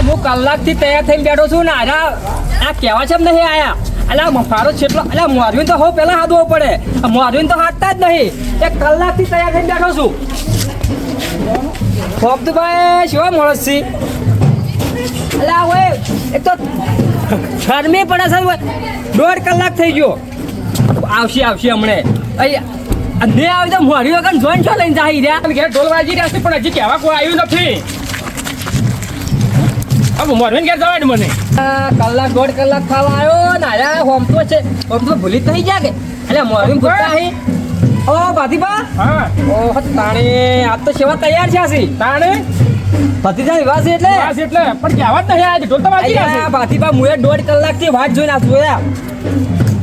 હું કલાકથી તૈયાર થઈને બેઠો છું ને આ કહેવા છે નહીં આયા અલા મફારો છેટલો અલા મોરવીને તો હો પેલા હાથવો પડે મોરવીને તો હાથતા જ નહીં 1 કલાકથી તૈયાર થઈને બેઠો છું ફોફતુભાઈ શું માણસ છે અલા ઓય એક તો ગરમી પડે છે 1.5 કલાક થઈ ગયો આવશે હમણે ને આવી તો મોરી વગર જોઈન છો લઈને જાય રહ્યા ઘેર ઢોલ વાજી રહ્યા છે પણ હજી કહેવા કોઈ આવ્યું નથી હવે મોરવીને ઘેર જવાય ને મને કલાક 1.5 કલાક ખાવા આવ્યો ને આયા હોમ તો ભૂલી થઈ ગયા કે એટલે મોરવીને ભૂલતા અહીં ઓ ભાતીબા હા ઓહ તાણે આજ તો સેવા તૈયાર છે આસી તાણે ભતીજા વિવાહ છે એટલે પણ કહેવા જ નહીં આજે ઢોલ તો વાજી રહ્યા છે ભાતીબા મુએ 1.5 કલાકથી વાટ જોઈને આ જોયા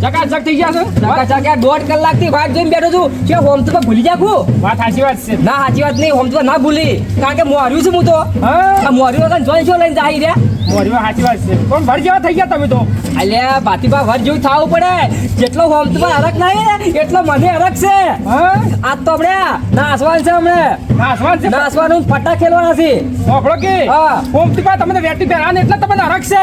ચકાચક થઈ ગયા છો ચકાચક 1.5 કલાકથી વાટ જોઈને બેઠો છું કે હોમ તો ભૂલી જાખું વાત સાચી વાત છે ના સાચી વાત નહીં હોમ તો ના ભૂલી કારણ કે મોર્યું છું હું તો હા મોર્યું વગર જોઈ છો લઈને જાય રહ્યા મોર્યું સાચી વાત છે પણ વર જેવા થઈ ગયા તમે તો અલ્યા ભાતીબા વર જેવું થવું પડે જેટલો હોમ તો હરક નહીં એટલો મને હરક છે હા આજ તો હમણાં નાસવાનું છે નાસવાનું ફટા ખેલવાના છે આપણો કે હા હોમ તો તમને વેટી પહેરાને એટલે તમને હરક છે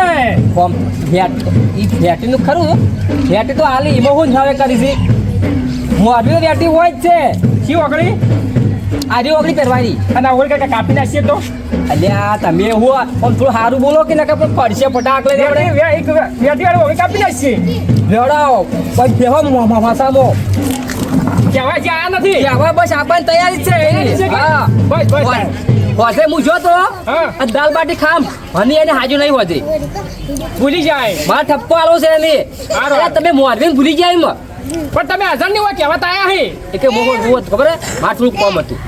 હોમ વેટી નું ખરું વેટી તો હાલી એમાં હું હવે કરી છે મોરબી વેટી હોય જ છે શી ઓગળી આરી ઓગળી પહેરવાની અને ઓગળી કાકા કાપી નાખીએ તો અલ્યા તમે હું આમ થોડું સારું બોલો કે ના કે પડશે ફટાક લઈને આપણે એક વેટી વાળી ઓગળી કાપી નાખીએ વેડાઓ બસ બેહો માસામો કહેવાય છે આ નથી કહેવાય બસ આપણને તૈયારી છે હા બસ હોજે હું જો તો દાલ બાટી ખામ હની એને હાજુ નહીં હોજે ભૂલી જાય માર ઠપકો આલો છે એને અરે તમે મોરવીને ભૂલી જાય એમ પણ તમે હાજર નહીં હોય કહેવા આયા હે કે મોહો ખબર હે માર થોડું કોમ હતું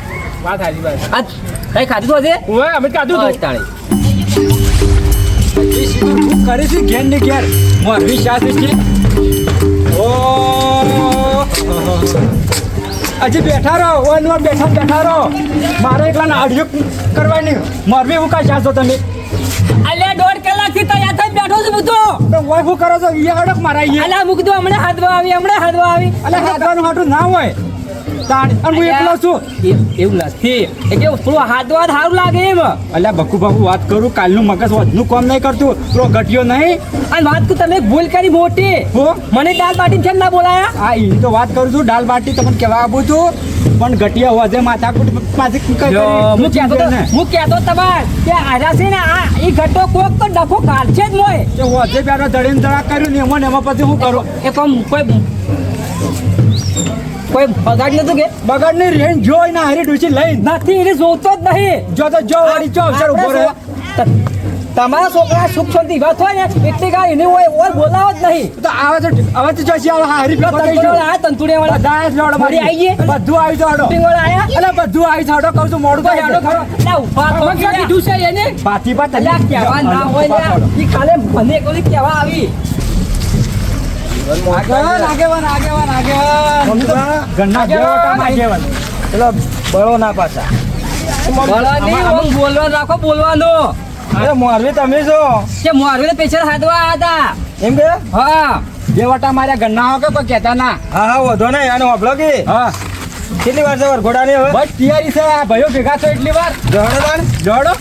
વાત હાજી વાત આ કઈ ખાધું હોજે ઓય અમે ખાધું તો તાણે સીધું કરે છે ઘેર ને ઘેર મોરવી શાસ છે ઓ હજી બેઠા રહો ઓનમાં બેઠા રહો મારે એકલા આડિયો કરવાની મોરબી હું કાંઈ જાશો તમે અલ્યા 1.5 કલાકથી તૈયાર થઈને બેઠો છું હું તો ઓય શું કરો છો ઈ હડક મારા ઈ અલ્યા મૂક દો હમણાં હાથવા આવી અલ્યા હાથવાનું હાટું ના હોય તાણ અને હું એકલો છું એવું નથી એ કે થોડું હાથવા સારું લાગે એમ અલ્યા બકુ વાત કરું કાલનું મગજ વધનું કામ નહીં કરતું પેલો ઘટ્યો નહીં અને વાત તો તમે ભૂલ કરી મોટી મને દાલ બાટી છે ના બોલાયા હા એ તો વાત કરું છું દાલ બાટી તમને કહેવા આપું છું પણ ઘટિયા હોજે માથાકૂટ પાછી હું કહેતો તમાર કે આરા છે ને આ એ ઘટો કોક તો ડખો કાઢશે જ મોય કે હોજે પ્યારો દડીને દડા કર્યું ને એમાં પછી હું કરું એ કોઈ બગાડ નતું કે બગાડ ની રેન્જ જોઈ ના હરી ડૂચી લઈ નથી એને જોતો જ નહીં જો વાળી ચો અવસર ઉભો રહે તમારા છોકરા સુખ શાંતિ વાત હોય ને એટલે કાંઈ એને હોય બોલાવો જ નહીં તો આવે તો જોશી આવે હરી આ તંતુડિયા વાળા દાસ લોડ મારી આવી ગઈ બધું આવી જાડો વાળા આયા એટલે બધું આવી જાડો કહું છું મોડું તો હેડો ખરો એટલે ઉભા તો કીધું છે એને પાતી પા તલ્યા કહેવા ના હોય ને ઈ કાલે મને કોલી કહેવા આવી મોરવી તમે છો કે મોરવી પેશર હાથવા હતા એમ કે હા બે વટા માર્યા ગન્ના હો કે કોઈ કહેતા ના હા વધો ને આનો હોબળો કે હા કેટલી વાર છે વરઘોડાની હવે બસ તૈયારી છે આ ભાઈઓ ભેગા છો એટલી વાર જોડો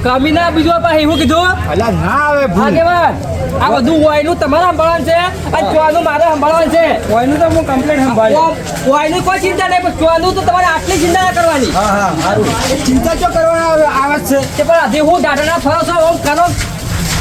કમી ના બીજો પાસે એવું કીધું અલા ના આવે આગેવાન આ બધું ઓયનું તમારે સંભાળવાનું છે અને ચોનું મારે સંભાળવાનું છે ઓયનું તો હું કમ્પ્લીટ સંભાળી ઓયનું કોઈ ચિંતા નહીં પણ ચોનું તો તમારે આટલી ચિંતા ના કરવાની હા સારું ચિંતા જો કરવાના આવે છે કે પણ હજી હું દાદાના ફરો છો ઓમ કરો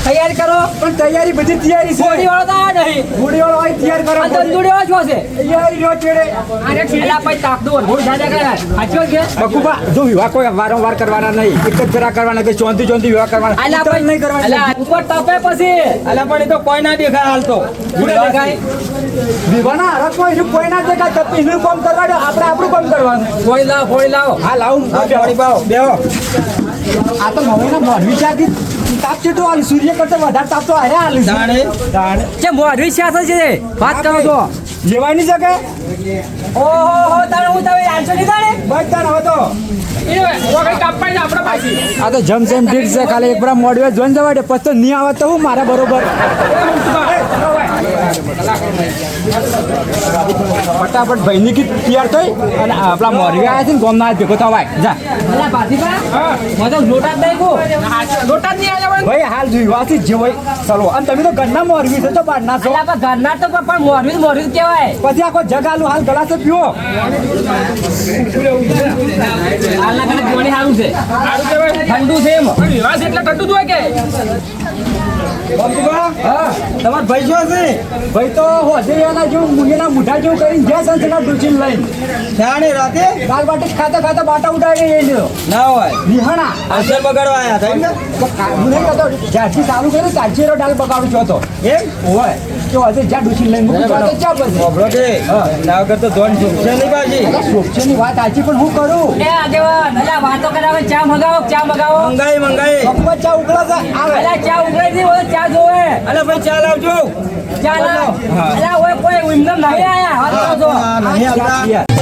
તૈયારી કરો પણ તૈયારી બધી તૈયારી છે ગોળી વાળો તો આ નહીં ગોળી વાળો આ તૈયાર કરો આ તંદુડી વાળો છો છે તૈયારી નો ચેડે આરે છેલા પછી તાપ દો ભૂલ દાદા કરે સાચો છે બકુબા જો વિવાહ કોઈ વારંવાર કરવાના નહીં એક જ ફેરા કરવાના કે ચોંધી વિવાહ કરવાના આલા પણ નહીં કરવાના અલા ઉપર તપે પછી અલા પણ એ તો કોઈ ના દેખાય હાલ તો ભૂલ દેખાય વિવાહના હરકમાં કોઈ ના દેખાય તપી નું કામ કરવાનું આપણે આપણું કામ કરવાનું ફોડી લાવો હા લાવું ફોડી પાઓ બેહો આ તો મવેના મોરવી ચાથી તાપ છે તો હાલ સૂર્ય કરતા વધારે તાપ તો આરે હાલ દાણે કે મોરવી છે વાત કરો તો લેવાની છે કે ઓહો તારે હું તમે આન્સર નહીં તારે બસ તારે હતો એ વગર કાપવાની આપણે પાછી આ તો જમસેમ ઠીક છે ખાલી એક વાર મોડવે જોઈન જવા દે પછી તો નહીં આવે તો હું મારા બરોબર ફટાફટ ભાઈની કી તૈયાર થઈ અને આપણા મોરવી આવ્યા છે ને ગોમના ભેગો થવાય જા અલા પાથીબા મજો લોટા દઈ ગો લોટા જ નહીં આલ્યા હોય ભાઈ હાલ જોઈવાથી જ હોય ચલો અને તમે તો ઘરના મોરવી છો તો બહારના છો અલ્યા પણ ઘરના તો પણ મોરવી કહેવાય પછી આખો જગ આલું હાલ ગલાસ પીવો હાલના ઘરે પાણી સારું છે ઠંડુ છે એમ વિવાસ એટલે ઠંડુ જ હોય કે હા તમાર ભાઈ શું છે ભાઈ તો હોજે એના જેવું મુંગેના મુઠા જેવું કરીને ગયા છે ના ડુચીન લઈને શાણે રાતે દાળ બાટી ખાતા ખાતા બાટા ઉડાડી એ લ્યો ના હોય નિહાણા અસર બગાડવા આયા હતા એમ હું નહીં કહેતો જ્યાંથી ચાલુ કર્યું ત્યાંથી દાળ બગાડું છો તો એમ હોય તો હજે જ્યાં ડુચીન લઈને મૂકી તો ચા પછી બબડો કે ના વગર તો ધોન છોકશે નહીં બાજી છોકશેની વાત સાચી પણ હું કરું એ આગેવાન અલ્યા વાતો કરાવે ચા મગાવો મંગાઈ ચા ઉકળા છે આવે અલ્યા ચા ઉકળાઈ દી ઓય ચા જોવે અલે ભાઈ ચા લાવજો ચા લાવ અલ્યા ઓય કોઈ ઇમન નહીં આયા હાથ જો નહીં આવતા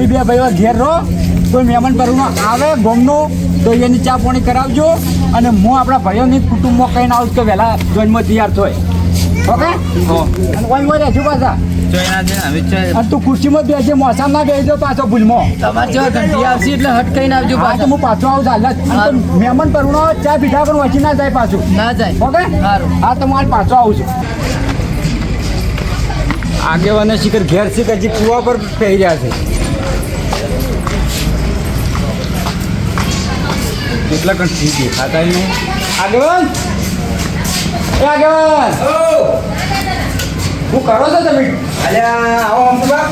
તમે બે ભાઈઓ ઘેર રહો. કોઈ મહેમાન પરનો આવે ગોમનો તો એની ચા પાણી કરાવજો. અને હું આપણા ભાઈઓની કુટુંબમાં કહીને આવું કે વહેલા જોઈનમાં તૈયાર થાય. ઓકે? અને કોઈ હોય રહેજો પાછા. અને તું ખુરશીમાં બેસજે, મોસામ ના બેસજો પાછો ભૂલમાં. તમારે જો ઘંટી આવશે એટલે હટ કહીને આવજો હા તો હું પાછો આવું ચાલે. મહેમાન પરનો ચા પીઠા પણ વચી ના જાય પાછું. ના જાય. ઓકે? સારું. હા તો મારે પાછો આવું છું. આગેવાને શિખર ઘેર શિખર હજી કુવા પર પહેરી રહ્યા છે. કેટલા કંઠી દેખાતા નહીં. આગેવાન, એ આગેવાન, શું કરો છો તમે? અલ્યા આવો અમદાવાદ.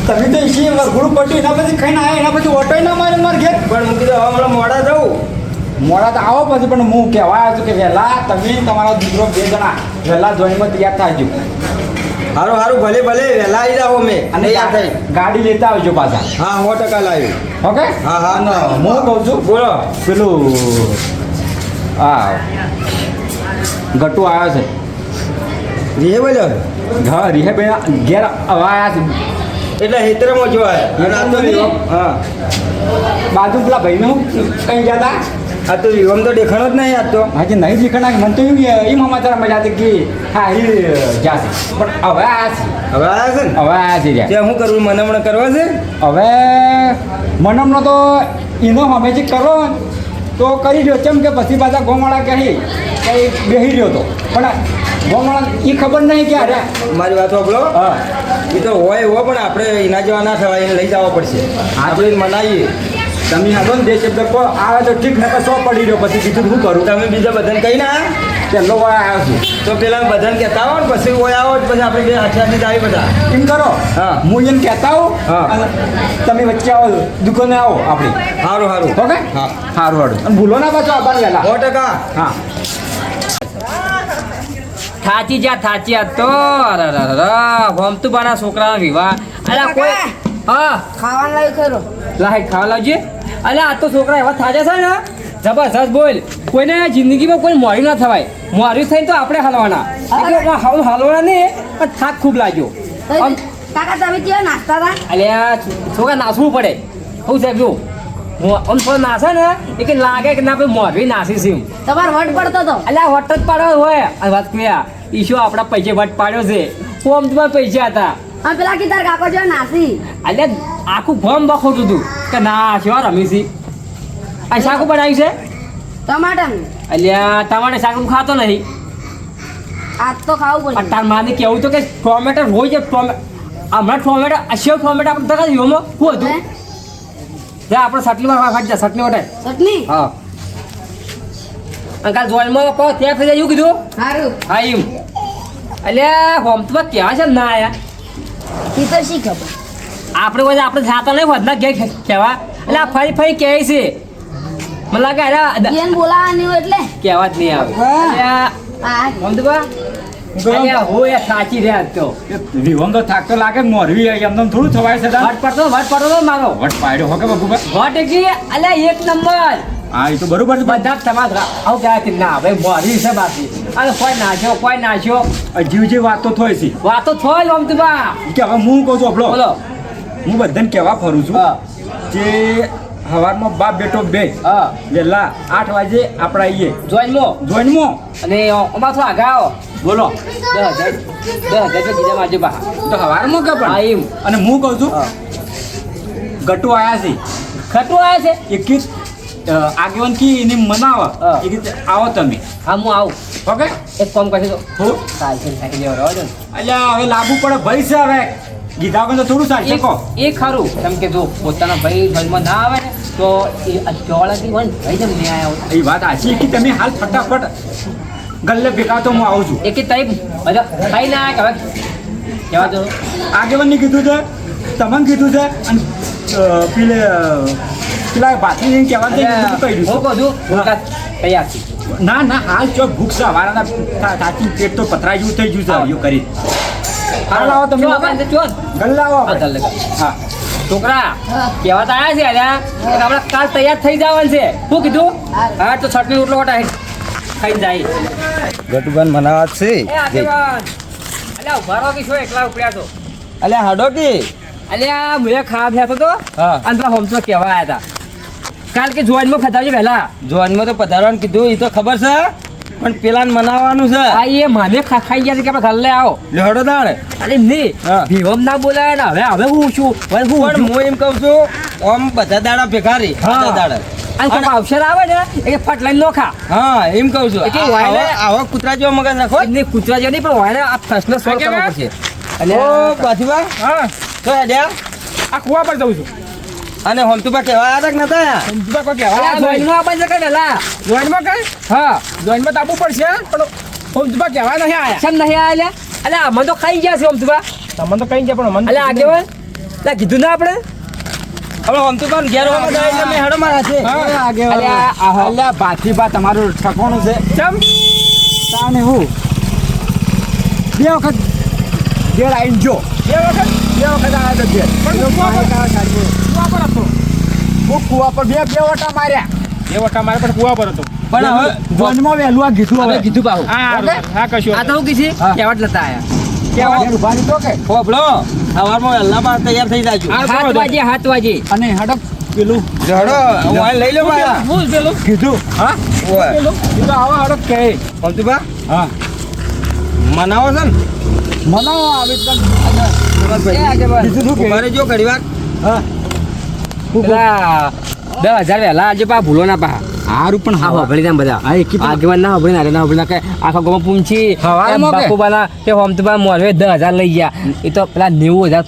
તમે તો ઇસી વરઘોડું પટ્યું એના પછી ખાઈને આવ્યા, એના પછી ઓટો ના મારે મારે ઘેર. પણ મૂકી દો હમણાં મોડા જવું. મોડા તો આવો પછી, પણ હું કહેવા આવ્યો છું કે વહેલા તમે તમારો દીકરો 2 જણા વહેલા જોઈનમાં તૈયાર થાજો. હારું હારું ભલે ભલે વહેલા આવી જાઓ મેં અને ગાડી લેતા આવજો પાછા. હા 100% લાવ્યું. ઓકે? હા હા અને હું કહું છું, બોલો. પેલું હા ગટુ આવ્યો છે. રીહે બોલ્યો હા રીહેબેન ઘેર આવ્યા છે. એટલે હેતરમાં જોવાય હા બાજુ પેલા ભાઈનું કઈ ગયા હતા. આ તો વિવમ તો દેખાણો જ નહીં આજ તો. હાજી નહીં દેખાણા. મને તો એમ સમાચાર મળ્યા હતા કે હા એ જશે, પણ હવે આ છે. હવે આવ્યા છે ને હવે આ છે રહ્યા. ત્યાં શું કરવું મનામણ કરવા છે. હવે મનમનો તો એનો હમેથી કરો તો કરી રહ્યો. કેમ કે પછી પાછા ગોમાળા કહી કંઈ બેસી રહ્યો હતો, પણ ગોમાળા એ ખબર નહીં કે અરે મારી વાત સાંભળો. હા એ તો હોય એવો પણ આપણે એના જેવા ના થવાય, એને લઈ જવા પડશે. આપણે એને મનાવીએ. તમે હાલો ને 2 શબ્દ કહો આવે તો ઠીક, નકર સો પડી રહ્યો પછી બીજું શું કરું. તમે બીજા બધાને કહી ના પહેલો વાર આવ્યો છું તો પેલા બધાને કહેતા આવો ને પછી હોય આવો પછી આપણે બે હાથે હાથે જ આવી બધા. એમ કરો. હા. હું એને કહેતા આવું હા. અને તમે વચ્ચે આવો, દુકાને આવો આપણી. સારું સારું ઓકે? હા સારું સારું. અને ભૂલો ના પાછો આવવાનું વહેલા. 100%. હા થાચી જા થાચી આ તો ગમતું બાના છોકરાના વિવાહ. અલ્યા કોઈ હા ખાવાનું લાવી ખરો. લાઈટ ખાવા લાવજે. અલ્યા આ તો છોકરા એવા થાચા છે ને જબરજસ્ત બોલ. કોઈને જિંદગીમાં કોઈ મોરી ના થવાય. મોરી થઈને તો આપણે હાલવાના. હાલવાના નહીં પણ થાક ખૂબ લાગ્યો. કાકા તમે કેવા નાસ્તા હતા? અલ્યા છોકરા નાસવું પડે. શું સાહેબ જો આમ થોડો નાસે ને એ કે લાગે કે ના ભાઈ મોરવી નાસી છે. તમારે વટ પડતો હતો. અલ્યા વટ જ પાડ્યો હોય. આ વાત ક્યાં ઈશો આપણા પૈસે વટ પાડ્યો છે. કોમ તમારા પૈસા હતા. હા પેલા કીધા કાકો જો નાસી. અલ્યા આખું ગોમ બખોતું હતું કે ના શિવા રમી છે. આ શાકું બનાવ્યું છે. ટમાટર. અલ્યા ટમાટર શાક હું ખાતો નહીં. આજ તો ખાવું આ પડે. તાર માને કેવું તો કે ટોમેટો હોય છે. હમણાં ટોમેટો સેવ ટોમેટો આપણે દગા યોમાં શું હતું. હે? જા આપણે સટલીમાં ખાઈ જા સટલી વટાય. ચટણી. હા અંકાલ જોઈમાં કહો ત્યાં થઈ જાય એવું કીધું. સારું. હા એમ. અલ્યા હોમ તો ક્યાં છે ને ના આયા. એ તો શી ખબર. આપણે જાતા નહીં હોત ના ઘેર કહેવા. એટલે આ ફરી ફરી કહે છે. મને લાગે અરે બેન બોલાવાની હોય એટલે. કહેવા જ નહીં આવે. અલ્યા હા. હોમ તો બા અલ્યા હોય સાચી રહ્યા તો વિવમ તો થાક તો લાગે. મોરવી એમને થોડું થવાય છે. વટ પડતો મારો વટ પાડ્યો હો કે બાપુબા. વટ એટલે અલ્યા 1 નંબર. હા એ તો બરોબર છે. બધા તમારા આવું કહેવાય કે ના ભાઈ મોરી છે બાકી. અને કોઈ નાખ્યો જીવ જે વાતો થોય છે વાતો થોય હોમ તો બા. કે હવે હું કહું છું આપણો બોલો. હું બધાને કહેવા ફરું છું હા જે સવારમાં બાપ બેટો બે હા વહેલા 8 વાગે આપણે આવીએ જોઈનમાં જોઈનમાં. અને અમાર થોડા આગળ આવો. બોલો 10,000 કીધા મારજો બા. તો સવારમાં કે હા પણ એમ. અને હું કહું છું હા. ગટુ આયા છે ખટું આવે છે. એ કે આગેવાન કી એને મનાવા હા. એ કે આવો તમે. હા હું આવું. ઓકે? એક કામ કરશે તો હું ચાલશે થાકી લેવા રહો છો ને. અલ્યા હવે લાગુ પડે ભાઈ છે. હવે ગીધા વગર તો થોડું ચાલશે કહો. એ ખરું કેમ કે જો પોતાના ભાઈ ઘરમાં ના આવે ને તો એ ચોળાથી હોય ને ભાઈ જેમ નહીં આવ્યા એ વાત સાચી કે તમે હાલ ફટાફટ ગલ્લે ભેગા તો હું આવું છું. એક તઈ બધા ખાઈ ના આવે કે હવે કહેવા દો. આગેવાનને કીધું છે, તમને કીધું છે અને પેલા ભાતીને કહેવાનું છે, બધું કહી હું દીધું. કહું છું ભૂકા તૈયાર છે. ના ના હાલ ચો ભૂખ છે વાળાના સાચી પેટ તો પતરા જેવું થઈ ગયું છે એવું કરી. હાલ આવો તમે જો આપણે ચો ગલ્લે આવો હા, આપણે. ચાલ હા છોકરા કહેવા તો આવ્યા છે અલ્યા કે આપણે કાલ તૈયાર થઈ જવાનું છે. શું કીધું હા તો છટની રોટલો વટાય ખાઈ જાય. ગટુબાન મનાવત છે એ આગેવાન અલ્યા ઉભા રહો કે શું એકલા ઉપડ્યા છો. અલ્યા હાડો કે અલ્યા મુએ ખાવા બેઠો તો હા. અને પેલા હોમસો કહેવા આયા હતા કાલ કે જોઈનમાં ખતાવજો વહેલા જોનમાં તો પધારવાનું કીધું એ તો ખબર છે પણ પેલાને મનાવવાનું છે આ એ માને ખાઈ ગયા છે કે આપણે ઘરે આવો લેવડો દાણ અરે નહીં હા. ભીવમ ના બોલાય ને હવે હું છું હવે હું પણ હું એમ કહું છું આમ બધા દાડા ભેગા રહી હા. બધા દાડા અને કોઈ અવસર આવે ને એ ફટ લઈને નોખા હા એમ કહું છું એટલે વાયલે- આવો કૂતરા જેવો મગજ રાખો એમને કૂતરા જેવા નહીં પણ હોય ને આ પ્રશ્ન સોલ્વ કરવો પડશે ઓ બાજુબા હા તો હેડ્યા આ કુવા પર જઉં છું અને હોમતુબા કહેવા આવ્યા હતા કે નતા સમજુબા કોઈ અલ્યા, કહેવા જોઈનમાં આવવાનું છે કે વહેલા? જોઈનમાં કઈ હા જોઈનમાં તો આવવું પડશે પણ સમજુબા કહેવા નહીં આયા શેમ નહીં આયા અલ્યા અમે તો ખાઈ ગયા છે ઓમ તુબા તમને તો કઈ ગયા પણ મને અલ્યા આગેવાન અલ્યા કીધું ના આપણે હવે હોમતુબા ઘેર હોવા જાય એટલે મેં હેડો મારા છે અલ્યા, આહો. અલ્યા બાથીબા તમારું ઠકોણું છે ચમ તાને હું બે વખત ઘેર આવીને જો બે વખત આવ્યા તો ઘેર પણ કુવા પર હતો હું કુવા પર બે વટા માર્યા બે વટા મારે પણ કુવા પર હતો પણ હવે જોનમાં વહેલું આ કીધું હવે હવે કીધું પાહું હા હા કશું આ તો હું કીધી હા. કહેવત નતા આયા ઘેર ઉભા લીધો કે હોબળો સવારમાં વહેલા માં તૈયાર થઈ જાજો હા. 7 વાગે 7 વાગે અને હડક પેલું હેડો વાય લઈ લો મારા હું જ પેલું કીધું હા ઓય પેલું એ તો આવા હડક કહે હોમતુબા હા મનાવો છે ને મનાવો આવી એ આગેવાન. ઉભા રહેજો ઘડી વાર હા પેલા 10,000 વહેલા આજે પા ભૂલો ના પા હારું પણ હા હોભળી ના બધા હા, એકી પણ- આગેવાન ના હોભળી ના હોભળી ના કે આખા ગામમાં પૂંછી હવારમાં કે? બાપુબાના કે હોમ તો બા મોરવે 10,000 લઈ ગયા એ તો પેલા 90,000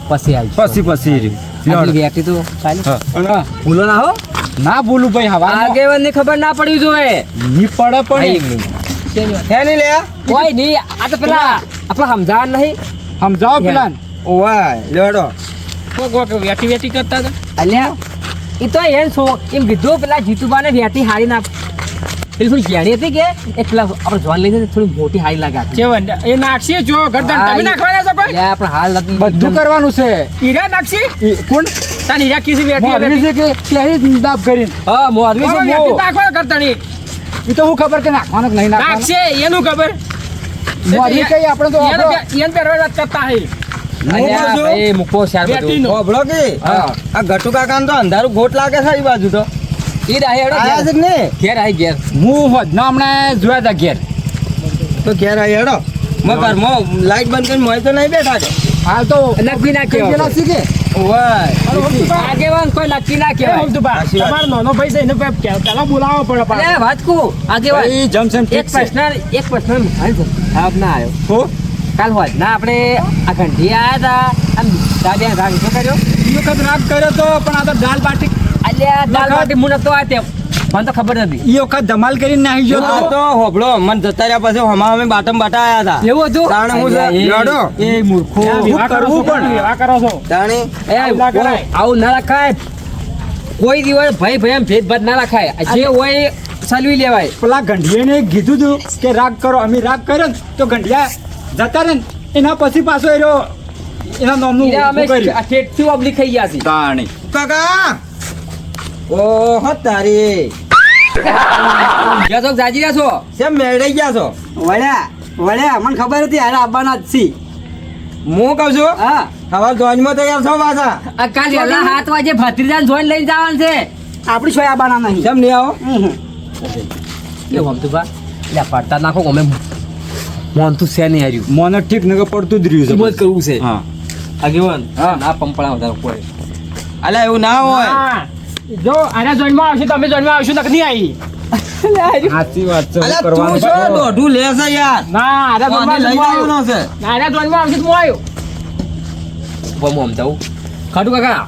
પછી આવી પછી આટલી વ્યક્તિ તો ચાલી. હા. ભૂલો ના હો ના બોલું ભાઈ હવા આગેવાન ની ખબર ના પડી જોઈએ ની પડે હા, એક મિનિટ. હે નહીં લે કોઈ નહીં આ તો પેલા આપણે સમજાવવા નહીં સમજાવો પેલાને. ઓય લેડો કોક વેટી વેટી કરતા હતા અલ્યા એ તો એમ છો એમ કીધું પેલા જીતુબાને વેટી હારી ના પેલી થોડી જ્ઞાની હતી કે એ પેલા આપણે જોન લઈને થોડી મોટી હારી લાગે આપણે. ચેવન એ નાખશી જો ગરદન હા, તમે નાખવાના છો કોઈ અલ્યા, આપણે હાલ નથી બધું કરવાનું છે હીરા નાખશી કોણ તાન હીરા કીસી વેટી મોરવી છે કે પહેરી દાબ કરીને હા મોરવી છે વેટી મો. નાખવા કરતા નહીં એ તો હું ખબર કે નાખવાનું કે નહીં નાખવાનું નાખશે એનું ખબર મોરવી કઈ આપણે તો આપણો એને પહેરવા વાત કરતા હે અલ્યા, બાજુ? ભાઈ મૂકો શાર બધું. વેટીનો. ઓભળો કે હા. આ ગટુ કાકાને તો અંધારું ગોટ લાગે છે એ બાજુ તો ઈ રાહે હેડો આયા છે ઘેર. કે નહીં ઘેર આઈ ઘેર હું હોત ના હમણાં જોયા હતા ઘેર તો ઘેર આવી હેડો મગર મો લાઈટ બંધ કરીને મોય તો નહીં બેઠા કે હાલ તો નક્કી ના કઈ ગયેલા કહેવાય. છે કે ઓય આગેવાન કોઈ નક્કી ના કહેવાય. સાચી વાત. તમારો નાનો ભાઈ છે એને પેલા બોલાવવો પડે પાછો. અલ્યા, વાત કહું, આગેવાન. ભાઈ જમસમ એક પ્રશ્ન જવાબ ના આવ્યો હો કાલ હોય ના આપણે આ ઘંટી આયા હતા આમ દાદા રાગ શું કર્યો એ વખત રાગ કર્યો તો પણ આ તો દાલ બાટી અલ્યા દાલ વખત- બાટી મું નતો આ તેમ મને તો ખબર નથી એ વખત ધમાલ કરીને નાહી ગયો આ તો હોબળો મન જતા રહ્યા પછી હમા અમે બાટમ બાટા આયા હતા એવું હતું તાણે હું છે? અલ્યા, લડો. એ મૂર્ખો આ વિવાહ કરો છો, વિવાહ કરો છો તાણે એ, આવું ના કરાય. આવું ના રખાય કોઈ દિવસ ભાઈ એમ ભેદભાદ ના રખાય જે હોય એ સલવી લેવાય પેલા ગંઢિયાને કીધું હતું કે રાગ કરો અમે રાગ કર્યો ને તો ગંઢિયા જતા રહે ને એના પછી પાછો એનો એના નામનું ઈરા અમે ઊભું કર્યું. આ ઠેઠથી ઓબલી ખાઈ ગયા છીએ તાણી કાકા ઓહો તારી ગયા છો કે જાજી રહ્યા છો કેમ મેળાઈ ગયા છો વળ્યા મને ખબર હતી હારે આવવાના જ છી હું કહું છું હા હવે ધોનમાં તૈયાર છો પાછા આ કાલ વહેલા 7 વાગે ભત્રીજાને જોઈને લઈને જવાનું છે આપણી છોય આવવાના નહીં કેમ નહીં આવો એ હમતુભા એટલે પડતા નાખો અમે મોનતું છે નહીં હાર્યું મને ઠીક નગર પડતું જ રહ્યું ઈ બોલ કરવું છે હા આગેવાન હા. ના પંપળા વધારે કોઈ અલ્યા એવું ના હોય હા. જો આના જોઈનમાં આવશે તમે જોઈનમાં આવશો નક નહીં આવી સાચી વાત છે અલ્યા, તું કરવાનું શું છે. દોઢું લે છે યાર ના આના જોઈનમાં લઈ હું આવ્યો. જવાનો છે આના જોઈનમાં આવશે તો હું આવ્યો બમો સમજાવું ખાટુ કાકા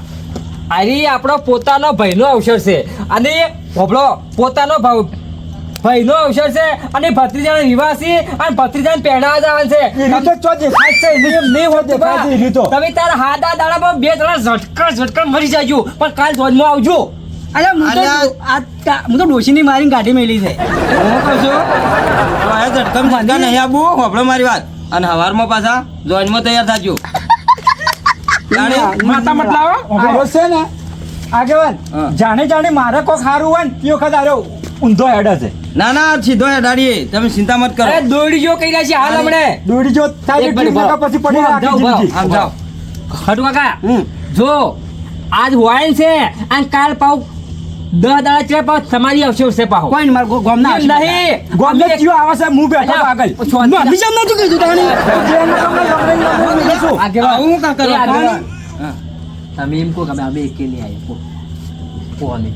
અરે આપણો પોતાનો ભાઈનો અવસર છે અને ભોપળો પોતાનો ભાઈનો અવસર છે અને ભત્રીજાનો વિવાહ છે અને ભત્રીજાને પહેરાવા જવાનું છે એ રીતો ચો દેખાય છે એમ નહીં હોય દેખાય છે એ રીતો તમે તારા હાડા દાડામાં 2 જણા ઝટકર મરી જાજો પણ કાલ જોનમાં આવજો અલ્યા હું તો હું તો ડોશીની મારીને ગાડી મેલી છે હું કહું છું તો આ ઝટકમ ઝટકા નહીં આબુ હોભળો મારી વાત અને હવારમાં પાછા જોઈનમાં તૈયાર થાજો માતા મતલાવો આ છે ને આગેવાન હા. જાણે જાણે મારે કોક હારું હોય ને એ વખત આરો ઊંધો હેડે છે ના ના સીધો હેડાડીએ તમે ચિંતા મત કરો અરે દોડી જો કઈ રહ્યા છે હાલ હમણે દોડી જો થાય એક તો મિનિટ ઠીક નકર પછી પડી ઉભા આખી ઉભા જિંદગી. આમ જાઓ ખટુ કાકા હમ. જો આજ વાયન છે અને કાલ પાવ 10 દાડા છે પાવ તમારી આવશે પાવ કોઈ નહીં, મારા ગામના આવશે. નહીં ગોમને કયો આવે છે હું બેઠો છું આગળ શાંતિ મેં હંમેશા નહોતું કીધું તાણી. આવું કાં કરો? તમે એમ કહો કે અમે એકેલી આવ્યા કો અમે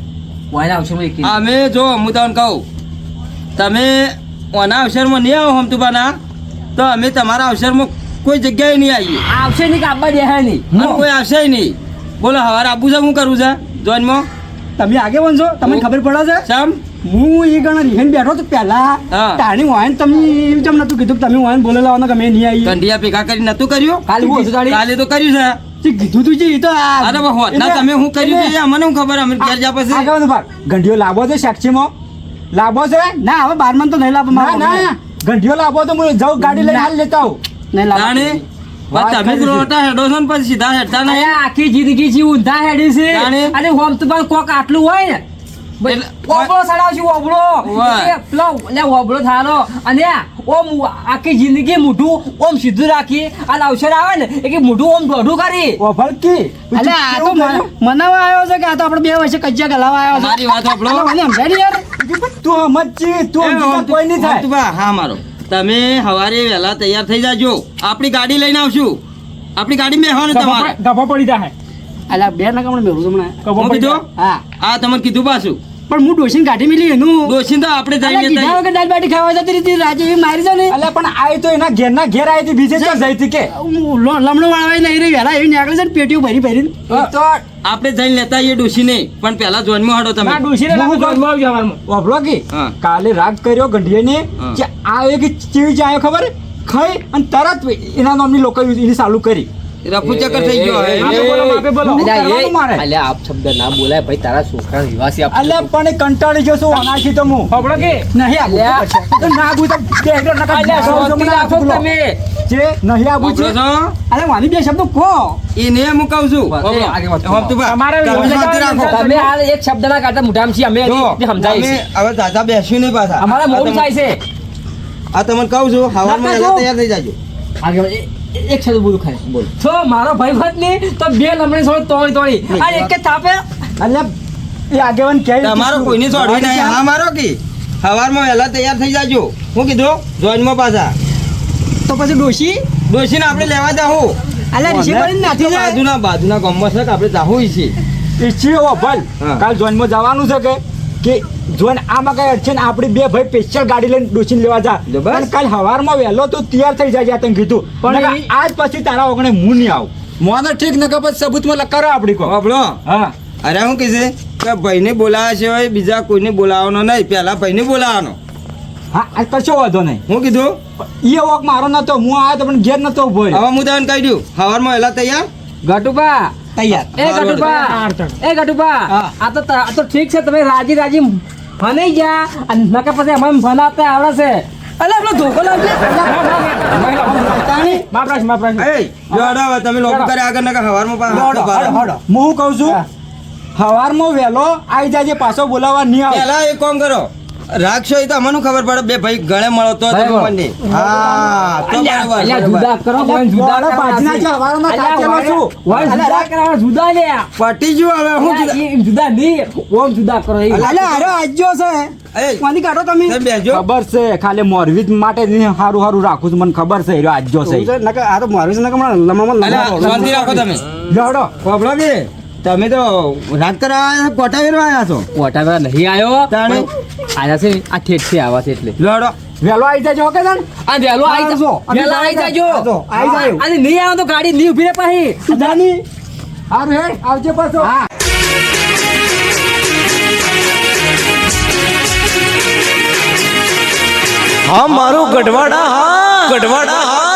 વાયના આવશે એકેલી અમે જો હું તમને કહું તમે ઓના અવસરમાં નહીં આવો હમતુબાના તો અમે તમારા અવસરમાં કોઈ જગ્યાએ નહીં આવીએ આવશે નહીં કે આબા દે નહીં અને કોઈ આવશે નહીં. બોલો હવારે આબુ છે, શું કરવું છે જોઈનમાં? તમે આગેવાન છો, તમને ખબર પડે છે? ચમ હું એ ગણા રીહેન બેઠો તો પહેલા હા. તાણી વાયન તમે એમ કેમ નતું કીધું કે તમે વાયન બોલેલા હોને કે મેં નહીં આવી? કંડિયા ભેગા કરી નતું કર્યું? કાલે હું હતું તાળી? કાલે તો કર્યું છે. તે કીધું તું જે એ તો આ- અરે બા હોતના તમે શું કર્યું છે એ અમને શું ખબર? અમે ઘેર જા પછી આગેવાન ભાગ ગંઢિયો લાવો છે સાક્ષીમાં લાવો છે? ના હવે બારમાં તો નહીં લાવો ના ના ગંઢિયો લાવો તો હું જાઉં ગાડી લઈને હાલ લેતા આવું. નહીં લાવો. તાણે બસ તમે જ રોટા હેડો છો ને પછી સીધા હેડતા નહીં. અરે આખી જિંદગી થી ઊંધા હેડી છે જાણે. અને હોમ તો પણ કોક આટલું હોય ને એટલે- ઓબળો સડાવશું ઓબળો ઓય. એ પેલો લે ઓબળો થારો અને ઓમ આખી જિંદગી મોઢું ઓમ સીધું રાખી અને અવસર આવે ને એ કે મોઢું ઓમ દોઢું કરી ઓફર કી અલે આ તો મનાવા આવ્યો છે કે આ તો આપણે બે વર્ષે કજ્જા ગલાવા આવ્યો છે. મારી વાત સાંભળો. અલે મને સમજાય યાર તું સમજી તું સમજી કોઈ નહીં થાય. હમતુભા, હા મારો તમે સવારે વહેલા તૈયાર થઈ જાજો. આપણી ગાડી લઈને આવશું. આપણી ગાડી મેં તમારે ગભો પડી જાય અલા બે ના કમણે મેળું તમને ગભો હું પડી કીધું? જાય. હા આ તમને કીધું પાછું પણ હું ડોસીને કાઢી મિલી એનું દોશી તો આપણે અલા, જઈને કીધા વગર દાળ બાટી ખાવા જતી હતી રાજે એવી મારી છે ને અલ્યા પણ આય તો એના ઘેરના ઘેર આવી હતી બીજે ક્યાં જઈ હતી કે લમણો વાળવા નહીં રહી વહેલા એવી નીકળે છે ને પેટીઓ ભરી ભરીને તો આપણે જઈને લેતા આવીએ ડોશીને પણ પહેલા જોનમાં હડો તમે ના ડોશીને લાગુ જોરમાં આવજો હવારમાં. વાપરો કે હા. કાલે રાગ કર્યો ગંઢિયાને હા. કે આ એક ચીવી જાય ખબર ખાઈ અને તરત એના નામની લોકો એની ચાલુ કરી રફુ ચક્કર થઈ ગયો હવે. માપે બોલો, માપે બોલો. હું અલ્યા કરવાનું મારે? એ અલ્યા આપ શબ્દ ના બોલાય ભાઈ તારા છોકરા વિવાસી આપ અલ્યા પણ એ કંટાળી ગયો છું અનાથી તો હું ખબરો કે નહીં આવું અલ્યા. તો ના આવું તો બે હેડો નકા અલ્યા સૌ શાંતિ જમણા રાખો બોલો. તમે જે નહીં આવું છે વાપરો છો? અરે વાની બે શબ્દો કહો એને હું કહું છું. એ આગળ વધો. હમતુભા, તમારે તમે વિવાદ શાંતિ રાખો. જવાનું તમે હાલ એક શબ્દ ના કાઢતા મોઢામાં છીએ અમે જો, હજી સમજાય તમે છે હવે દાદા બેસ્યું નહીં પાછા. અમારા આ મોડું તમને- થાય છે આ તમને કહું છું હવારમાં નકા વહેલા જો. તૈયાર થઈ જાજો. આગળ એક શબ્દ બોલું ખાય બોલ તો મારો ભાઈ ભત ની તો બે લમણે છોડ તોડી આ એક જ થાપે અલ્યા એ આગેવાન કહે તમારો કોઈની છોડવી નહીં. હા મારો કે હવારમાં વહેલા તૈયાર થઈ જાજો. હું કીધું જોઈનમાં પાછા તો પછી ડોશી ડોશીને આપણે લેવા જાહું. અલ્યા ઋષિ કરીને નાથી જાય બાજુના ગામમાં છે કે આપણે જાહું છે. ઈચ્છી હો ભાઈ હા. કાલ જોઈનમાં જવાનું છે કે જોઈને આમાં કઈ અડચણ આપણી બે ભાઈ સ્પેશિયલ ગાડી લઈને ડોસીને લેવા જા લે બસ. પણ કાલ હવારમાં વહેલો તું તૈયાર થઈ જાય તને કીધું પણ પણ એ- આજ પછી તારા ઓગણે હું નહીં આવું મોને ઠીક ન ખબર સબૂતમાં લકારો આપડી કો આપણો હા અરે હું કીધે કે ભાઈને બોલાવ્યા છે હોય બીજા કોઈને બોલાવવાનો નહીં પહેલા ભાઈને બોલાવવાનો. હા આ કશો વાંધો નહીં હું કીધું એ વોક મારો નતો હું આવ્યો તો પણ ઘેર નતો ઉભો રહ્યો. હવે હું તમને કહી દઉં હવારમાં વહેલા તૈયાર. ગટુબા તૈયાર એ ગટુબા એ ગટુબા હા. આ તો ઠીક છે તમે રાજી રાજી ભણાઈ ગયા અને નકર પછી અમારે ભણાવતા આવડે છે અલ્યા આપણો ધોકો લાગે માપ રાખ, માપ રાખ. એ જો હડો હવે તમે લોકો કરે આગળ નકા હવારમાં પાછા હાથ ઉભા રહો. હું શું કહું છું હવારમાં વહેલો આવી જાજે પાછો બોલાવવા નહીં આવે પહેલા એક કામ કરો રાખશો એ તો અમને ખબર પડે બે ભાઈ ગળે મળો તો બરાબર. મને હા તો બરાબર, અલ્યા બરાબર. જુદા કરો વન જુદા વાળો બાજના છે, હવારમાં કાચેલો છું. વન જુદા કરાવવા જુદા લે પટી ગયું હવે હું કીધું? એમ જુદા નહીં ઓમ જુદા કરો એ અલ્યા અરે આજ્યો છે એ વાની કાઢો તમે તમે બેસજો. ખબર છે ખાલી મોરવી માટે સારું સારું રાખું છું મને ખબર છે એરો આજ્યો છે નકર આ તો મારું છે નકર મને લમણમાં અલ્યા, લમણમાં શાંતિ રાખો તમે લડો બાબલો કે તમે તો રાત કરવા આવ્યા છો, કોટા વેરવા આવ્યા છો મોટા નહીં આવ્યો તાણે? આયા છે આ ઠેઠ છે આવા છે એટલે લડો વહેલો આવી જાજો કે તને આ વહેલો આવી આવજો. વહેલા આવી જાજો આવી જાયો. અને નહીં આવો તો ગાડી નહીં ઉભી રહે પાછી જાની હારું હેડ આવજે પાછો હા હા મારું ગઢવાડા હા ગઢવાડા હા